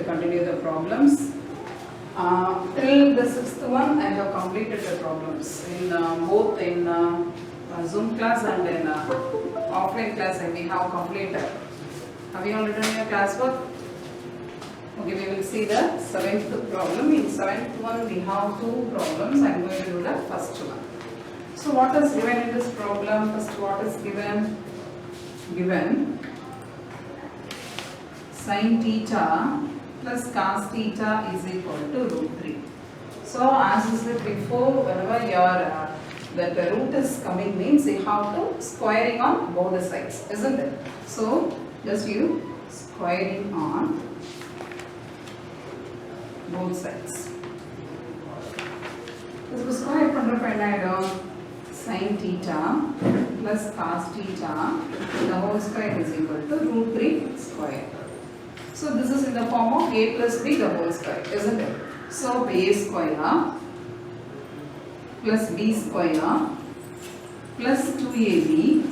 continue the problems. Till the sixth one, I have completed the problems in both in Zoom class and in offline class. We have completed. Have you all written your classwork? Okay, we will see the seventh problem. In seventh one, we have two problems. I am going to do the first one. So, what is given in this problem? First, what is given? Given sin theta plus cos theta is equal to root 3. So, as I said before, whenever your the root is coming means you have to squaring on both the sides, isn't it? So, just you squaring on both sides. This was square from sin theta plus cos theta, the whole square is equal to root 3 square. So this is in the form of a plus b the whole square, isn't it? So a square plus b square plus 2ab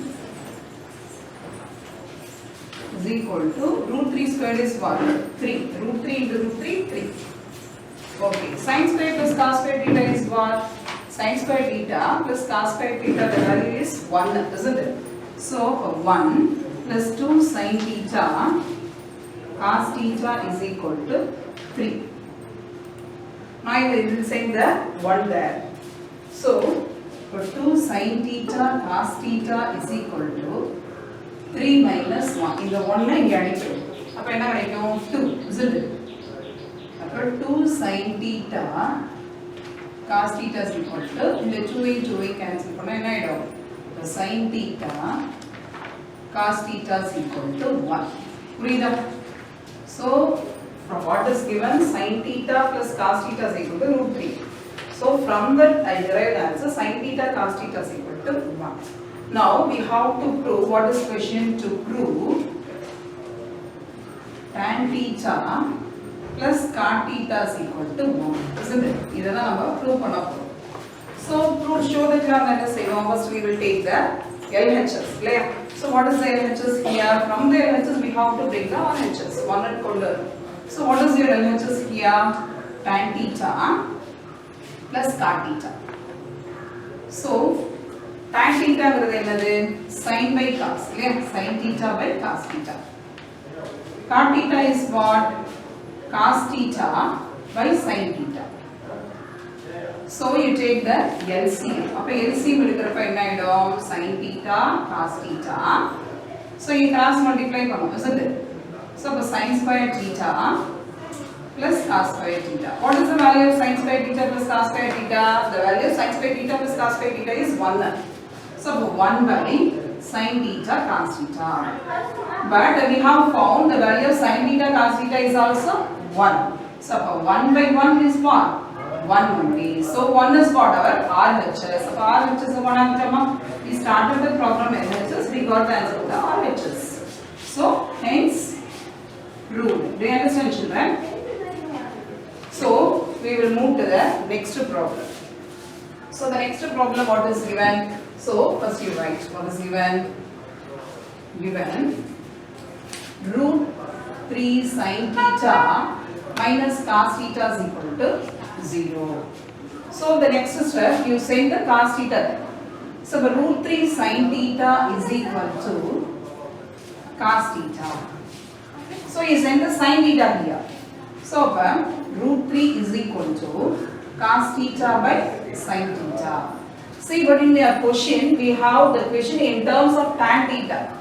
is equal to root 3 squared is what? 3. Root 3 into root 3, 3. Okay. Sin squared plus cos squared theta is what? Sin squared theta plus cos squared theta, the value is 1, isn't it? So 1 plus 2 sin theta cos theta is equal to 3. Now we will send the 1 there. So for 2 sin theta cos theta is equal to 3 minus 1. In the 1 line add it. Appo enna vadikkum 2, isn't it? Appo 2 sin theta cos theta is equal to in the 2 cancel panna enna aidum? The sin theta cos theta is equal to 1. Puriyudha? So from what is given, sin theta plus cos theta is equal to root 3. So from that I derived answer sin theta cos theta is equal to 1. Now we have to prove, what is question to prove? Tan theta plus cot theta is equal to 1, isn't it? This is what we prove. So show the clear that is first we will take the LHS. Clear? So what is the LHS here? From the LHS we have to bring the RHS. So what is your LHS here? Tan theta plus cot theta. So tan theta is sin by cos. Sin theta by cos theta. Cot theta is what? Cos theta by sin theta. So you take the LCM. Appo LCM edukrappa enna aidum? Sin theta cos theta. So you cross multiply pannom, isn't it? So sin square theta plus cos square theta. What is the value of sin square theta plus cos square theta? The value of sin square theta plus cos square theta is 1. So 1 by sin theta cos theta. But we have found the value of sin theta cos theta is also 1. So 1 by 1 is what? 1 only. So 1 is what? Our RHS. So RHS is what? We started the problem LHS, we got the answer to the RHS. So hence proved. Do you understand, children? So we will move to the next problem. So the next problem, what is given? So first you write what is given. Given root 3 sin theta minus cos theta is equal to 0. So the next step, you send the cos theta. So the root 3 sin theta is equal to cos theta. So you send the sin theta here. So root 3 is equal to cos theta by sin theta. See, but in the question we have the question in terms of tan theta.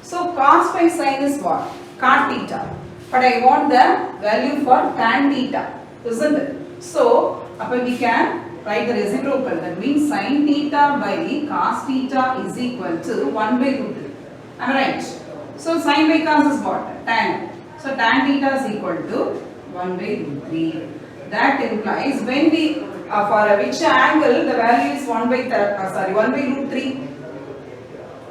So cos by sin is what? Cot theta. But I want the value for tan theta, isn't it? So we can write the reciprocal. That means sin theta by cos theta is equal to 1 by root 3. Am I right? So sin by cos is what? Tan. So tan theta is equal to 1 by root 3. That implies when we for which angle the value is 1 by root 3.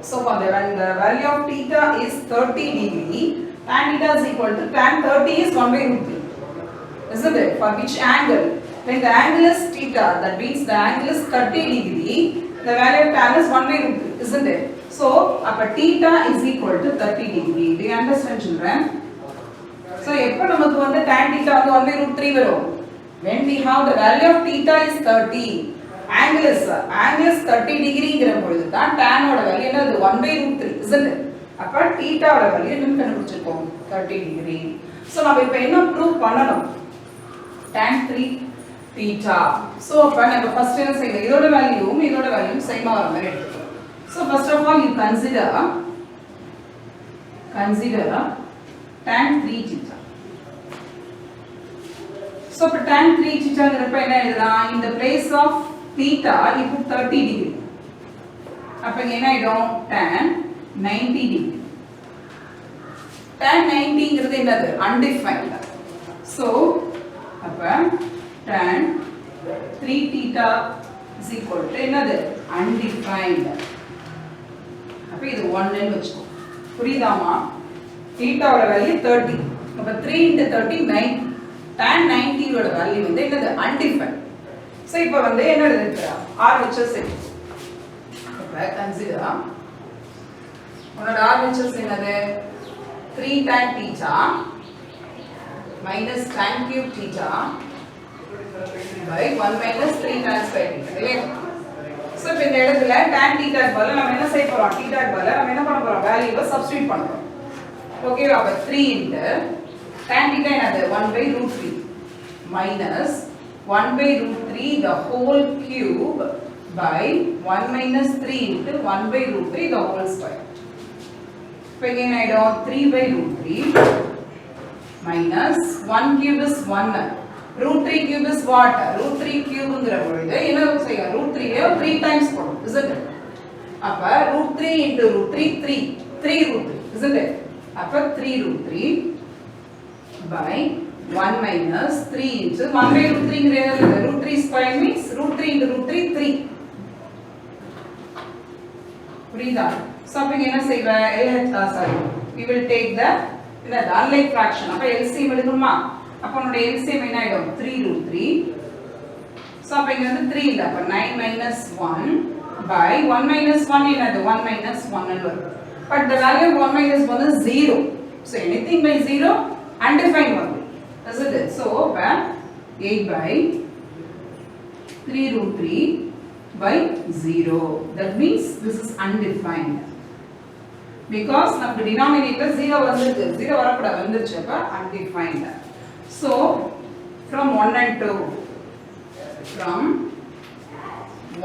So for when the value of theta is 30 degree, tan theta is equal to tan 30 is 1 by root 3. Isn't it? For which angle? When the angle is theta, that means the angle is 30 degree, the value of tan is 1 by root 3, isn't it? So, theta is equal to 30 degree. Do you understand, children? So, எப்போ நமக்கு வந்து tan வந்து 1 by root 3 வரும். When we have the value of theta is 30, angle is 30 டிகிரிங்கிற பொழுது தான் tan ஓட value என்னது 1 by root 3 isn't it? அப்ப theta ஓட வேல்யூ என்ன கண்டுபிடிச்சிருக்கோம் 30 டிகிரி. சோ நம்ம இப்போ என்ன ப்ரூவ் பண்ணனும்? tan 3 theta. சோ அப்ப நம்ம ஃபர்ஸ்ட் என்ன செய்யணும்? இதோட வேல்யூ சேமா வர மாதிரி எடுத்துக்கலாம். So first of all you consider tan 3 theta. So for tan 3 theta ங்கறப்ப என்ன எழுதலாம்? In the place of theta you put 30 degree. அப்ப என்ன ஆயிடும்? tan 90 degree. tan 90 ங்கிறது என்னது? Undefined. So அப்ப tan 3 theta is equal to என்னது? Undefined. அப்ப இது 1 ன்னு வெச்சுக்கோ. புரியுதாமா? theta ஓட வேல்யூ 30. அப்ப 3 into 30 90. tan 90 ஓட வேல்யூ வந்து என்னது? Undefined. சோ இப்போ வந்து என்ன எழுதிருக்கா? RHS. அப்ப கன்சிடர் உன்னோட RHS என்னது? 3 tan theta minus tan cube theta by 1 minus 3 tan square theta. இல்லையா? சோ இப்போ இந்த இடத்துல tan theta க்கு பதிலா நம்ம என்ன செய்ய போறோம்? theta க்கு பதிலா நம்ம என்ன பண்ண போறோம்? வேல்யூவை சப்ஸ்டிட்யூட் பண்ண போறோம். ஓகே, அப்ப 3 into tan theta என்னது? 1 by root 3 minus 1 by root 3 the whole cube by 1 minus 3 into 1 by root 3 the whole square. இப்போ இங்க என்ன ஆயிடும்? 3 by root 3 minus 1 cube is 1. root 3 cube is what? root 3 cube ங்கற பொழுது என்ன செய்யும்? root 3 ல 3 times போடும், isn't it? அப்ப root 3 into root 3 3 root 3, isn't it? அப்ப 3 root 3 by 1 minus 3 into 1 by root 3 ங்கறது root 3 square means root 3 into root 3 3. புரியுதா? So அப்ப என்ன செய்வ? we will take the unlike fraction. அப்ப LCM எடுக்கணுமா? அப்ப உன்னோட LCM என்ன ஆயிடும்? 3 root 3. சோ அப்ப இங்க வந்து 3 இல்ல, அப்ப 9 minus 1 by 1 minus 1 என்னது? 1 minus 1 ன்னு வரும். But the value of 1 minus 1 is 0. So anything by 0 undefined only. Isn't it? So 8 by 3 root 3 by 0. That means this is undefined. Because the denominator 0 vandirukku. 0 varakuda vandiruchu, appa undefined. So from 1 and 2, from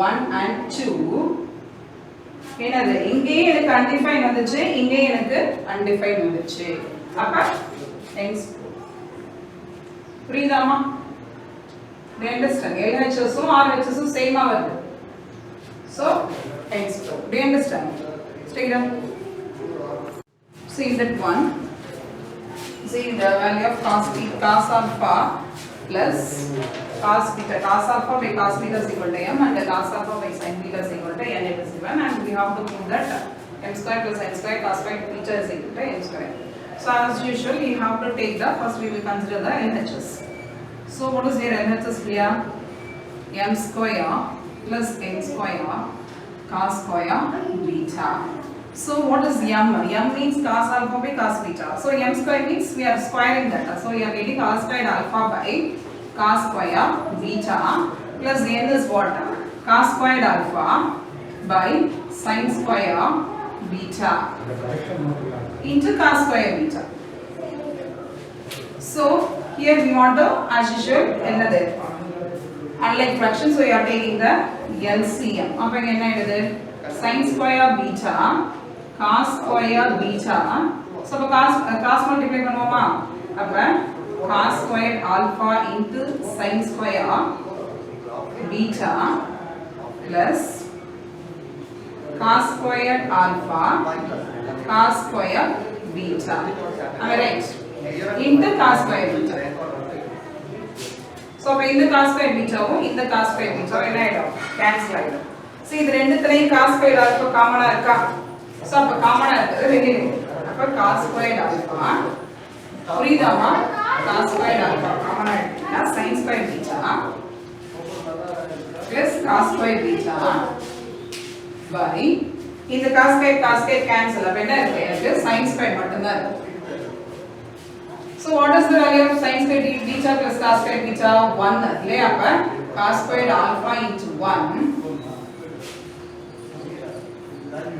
1 and 2 என்னது? இங்கே எனக்கு undefined வந்துச்சு, இங்கே எனக்கு undefined வந்துச்சு. அப்ப hence புரியுதாமா? Do you understand? LHS um RHS um same ஆ வருது. So hence do you understand? Straight up. See that one. See the value of cos alpha plus cos beta. Cos alpha by cos beta is equal to m and cos alpha by sin beta is equal to n. It is given and we have to prove that m square plus n square cos square beta is equal to n square. So as usual you have to take the first we will consider the LHS. So what is here LHS Priya? M square plus n square cos square beta. So what is m? M means cos alpha by cos beta. So m square means we are squaring that. So we are getting cos squared alpha by cos square beta plus n is what? Cos squared alpha by sin square beta into cos square beta. So here we want to, as usual, another unlike fraction. So we are taking the LCM. அப்ப என்ன ஆயிடுது? sin square beta cos square beta. So cos multiply பண்ணுவோமா? அப்ப cos squared alpha into sin square beta plus cos squared alpha cos square beta. Am I right? Into cos square beta. So in the cos square beta in the cos square beta என்ன ஆயிடும்? cancel ஆயிடும். So இது ரெண்டுத்துலயும் cos squared alpha காமனா இருக்கா? So அப்ப காமனா இருக்குது வெளியே இருக்கு. அப்ப cos squared alpha புரியுதாமா? cos squared alpha காமனா எடுத்தா sin squared beta plus cos squared beta by இந்த cos squared cancel. அப்ப என்ன இருக்கு? எனக்கு sin squared மட்டும் தான் இருக்கு. So what is the value of sin squared theta plus cos squared theta? 1 இல்லையா? அப்ப cos squared alpha into 1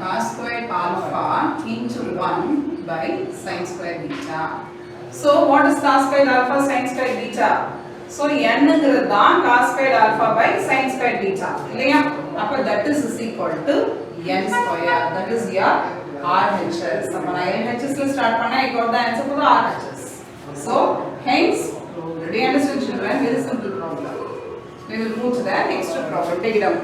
cos squared alpha into 1 by sin squared theta. So what is cos squared alpha sin squared theta? So n ங்கிறது தான் cos squared alpha by sin squared theta இல்லையா? அப்ப that is equal to n square. That is your RHS. அப்ப நான் LHS ல start பண்ணா I got the answer for the RHS. So hence, already understood children, very simple problem. We will move to the next problem. Take it out.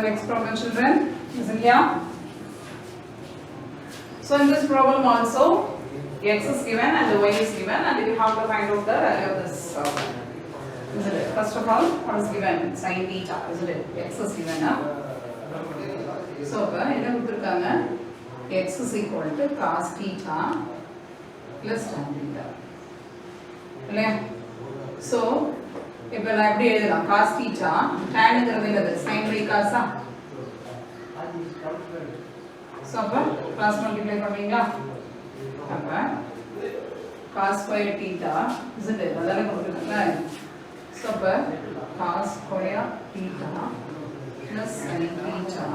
Next problem children, isn't yeah? So in this problem also x is given and y is given and we have to find out the value of this isn't it? First of all, what is given? Sin theta, isn't it? X is given now. So என்ன கொடுத்திருக்காங்க? X is equal to cos theta plus tan theta இல்லையா? So இப்போ நான் எப்படி எழுதலாம்? cos theta tan ங்கிறது என்னது? sin by cos ah? So அப்ப cross multiply பண்ணுவீங்களா? அப்ப cos square theta isn't it? அதானே கொடுத்திருக்காங்க. So அப்ப cos square theta plus sin theta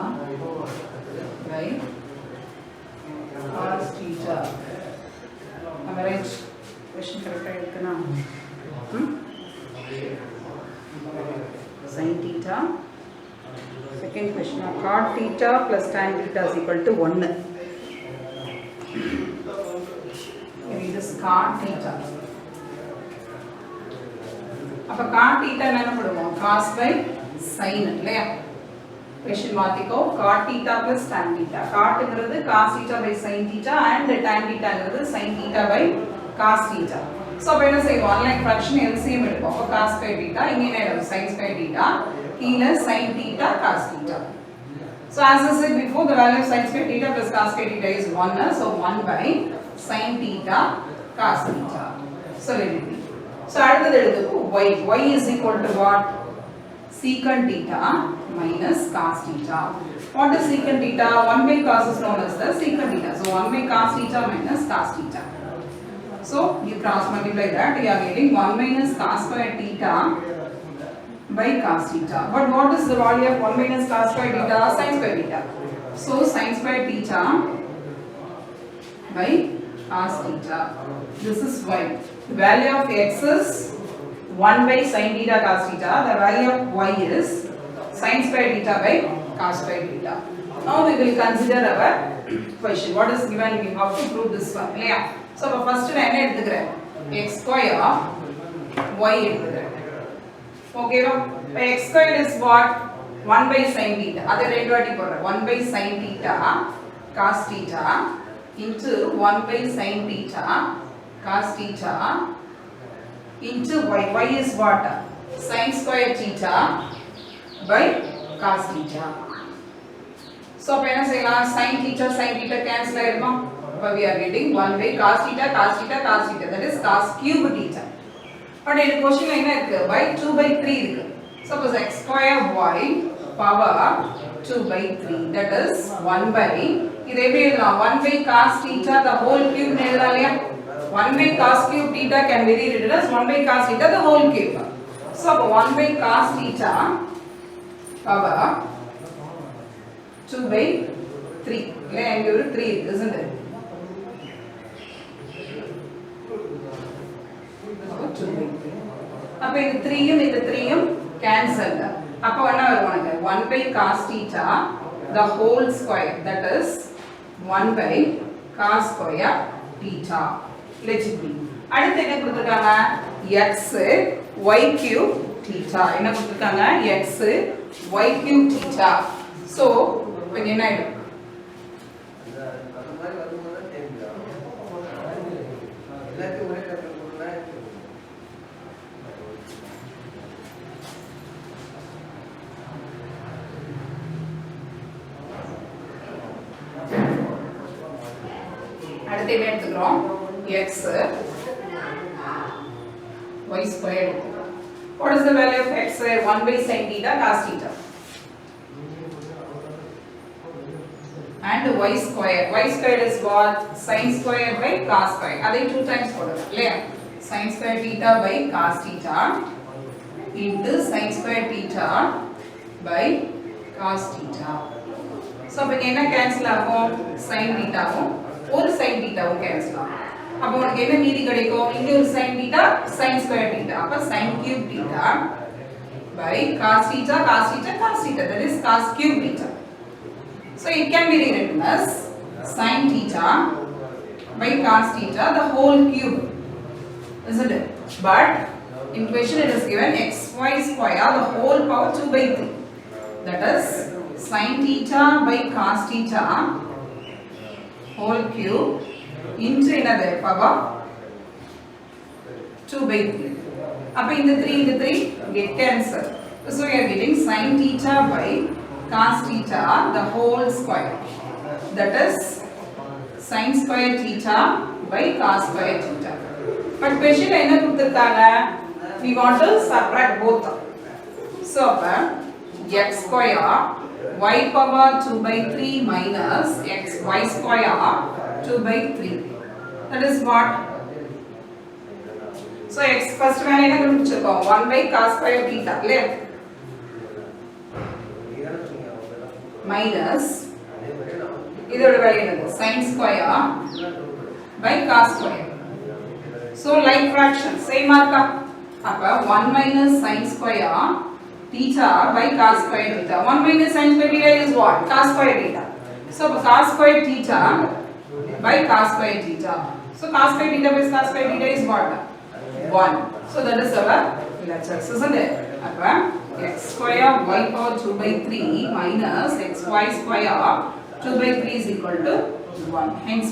by cos theta. Am I right? Question correct ஆயிடுச்சுனா? Sin theta. Second question, cot theta plus tan theta is equal to 1. It is cot theta. அப்ப cot theta என்ன பண்ணுவோம்? cos by sin இல்லையா? question மாத்திக்கோ cot theta plus tan theta. cot ங்கிறது cos theta by sin theta and tan theta ங்கிறது sin theta by cos theta. So அப்ப என்ன செய்வோம்? unlike fraction LCM எடுப்போம். அப்ப cos square theta இங்க என்ன ஆகும்? sin square theta கீழ sin theta cos theta. So as I said before, the value of sin square theta plus cos square theta is 1. So 1 by sin theta cos theta. So let it be. So அடுத்தது எடுத்துக்கோ y. y is equal to what? Secant theta minus cos theta. What is secant theta? 1 by cos is known as the secant theta. So 1 by cos theta minus cos theta. So you cross multiply that, you are getting 1 minus cos square theta by cos theta. But what is the value of 1 minus cos square theta? Sin square theta. So sin square theta by cos theta. This is y. The value of x is 1 by sin theta cos theta. The value of y is sin square theta by cos square theta. Now we will consider our question. What is given? We have to prove this one. Yeah. So first நான் என்ன எடுத்துக்கிறேன்? x square y எடுத்துக்கிறேன். ஓகேவா? x square is what? 1 by sin theta. அதை ரெண்டு வாட்டி போடுறேன். 1 by sin theta cos theta into 1 by sin theta cos theta into y. y is what? Sin square theta by cos theta. So அப்ப என்ன செய்யலாம்? sin theta cancel ஆயிடுமா? But we are getting 1 by cos theta, cos theta, cos theta. That is cos cube theta. But in the question என்ன இருக்கு y 2 by 3 இருக்கு. Suppose x square y power 2 by 3, that is 1 by, இது எப்படி எழுதலாம், 1 by cos theta the whole cube எழுதலாம் இல்லையா. 1 by cos cube theta can be rewritten as 1 by cos theta the whole cube. So 1 by cos theta power 2 by 3, இல்லையா, இங்க ஒரு 3 இருக்கு, isn't it? அப்ப இந்த 3யும் இந்த 3யும் cancel. அப்ப என்ன வரும் உனக்கு, 1 by cos theta the whole square, that is 1 by cos square theta. Legibly. அடுத்து என்ன கொடுத்திருக்காங்க, x y cube theta. என்ன கொடுத்திருக்காங்க, x y cube theta. So இப்ப என்ன ஆயிடும், அடுத்து என்ன எடுத்துக்கிறோம், x y squared. What is the value of x square? 1 by sin theta cos theta. And y square. Y squared is what? Sin square by cos square. Adai 2 times போடலாம் இல்லையா. Sin square theta by cos theta into sin square theta by cos theta. So அப்ப என்ன cancel ஆகும், sin thetaவும் ஒரு sin thetaவும் cancel ஆகும். அப்ப உங்களுக்கு என்ன மீதி கிடைக்கும், இங்க ஒரு sin theta sin square theta, அப்ப sin cube theta by cos theta cos theta cos theta, that is cos cube theta. So it can be rewritten as sin theta by cos theta the whole cube, isn't it? But in question it is given xy square the whole power 2 by 3, that is sin theta by cos theta whole cube into another power 2 by 3. அப்ப இந்த 3 get cancelled. So we are getting sin theta by cos theta the whole square, that is sin square theta by cos square theta. But question என்ன கொடுத்திருக்காங்க, we want to subtract both. So அப்ப x square y power 2 by 3 minus x y square 2 by 3, that is what? So x first value என்ன கண்டுபிடிச்சிருக்கோம், 1 by cos square theta இல்லையா, minus இதோட value என்னது, sin square by cos square. So like fraction same marka, அப்ப 1 minus sin square theta by cos square theta. 1 minus sin square theta is what, cos square theta. So cos square theta by cos square theta. So cos square theta by cos square theta is what, 1. So that is our LHS, isn't it? அப்ப x square y power 2 by 3 minus xy square 2 by 3 is equal to 1. Hence,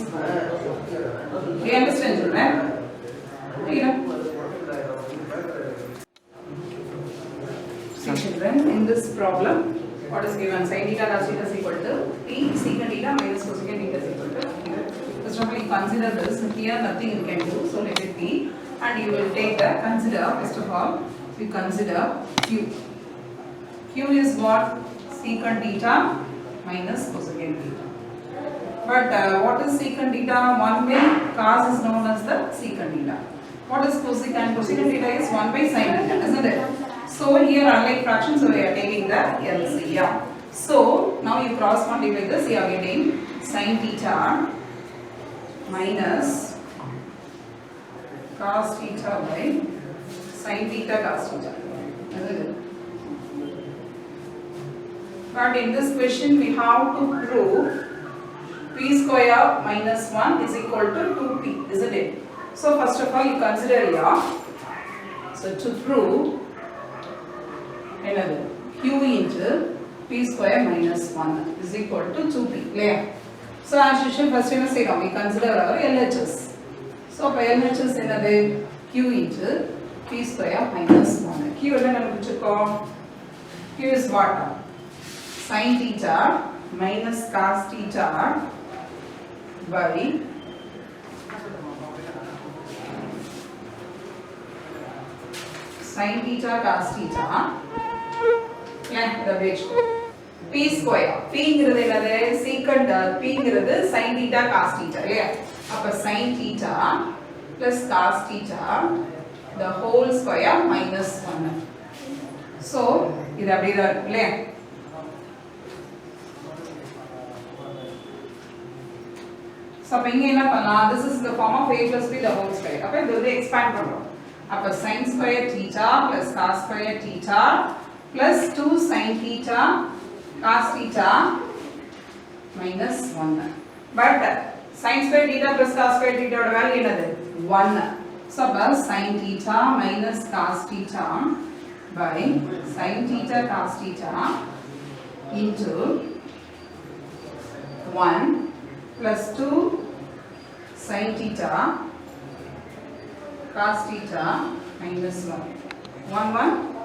do you understand, children? See, children, in this problem, what is given? Sin theta cos theta is equal to t secant theta minus cosecant theta is equal to. First of all, you consider this. Here, nothing you can do. So let it be, and you will take the consider. First of all, you consider q. Q is what? Secant theta minus cosecant theta. But what is secant theta? 1 by cos is known as the secant theta. What is cosecant? Cosecant theta is 1 by sin theta, isn't it? So here, unlike fractions, so we are taking the LCM. So now you cross multiply this, you are getting sin theta minus cos theta by sin theta cos theta, isn't it? But in this question, we have to prove p square minus 1 is equal to 2p, isn't it? So first of all, you consider here. So to prove another q into p square minus 1 is equal to 2p. Clear? So as usual, first we consider our LHS. So LHS another q into p square minus 1. Q q is what? Sin theta minus cos theta by sin theta cos theta p square pங்கிறது என்னது secant pங்கிறது sin theta cos theta இல்லையா அப்ப sin theta plus cos theta the whole square minus 1 so இது அப்படியே தான் இருக்கு இல்லையா so அப்ப இங்க என்ன பண்ணலாம் this is the form of a plus b the whole square அப்ப இது வந்து expand பண்றோம் அப்ப sin square theta plus cos square theta plus 2 sin theta cos theta minus 1 but sin square theta plus cos square theta ஓட value என்னது 1 so அப்ப sin theta minus cos theta by sin theta cos theta into 1 plus 2 sin theta cos theta minus 1 1 1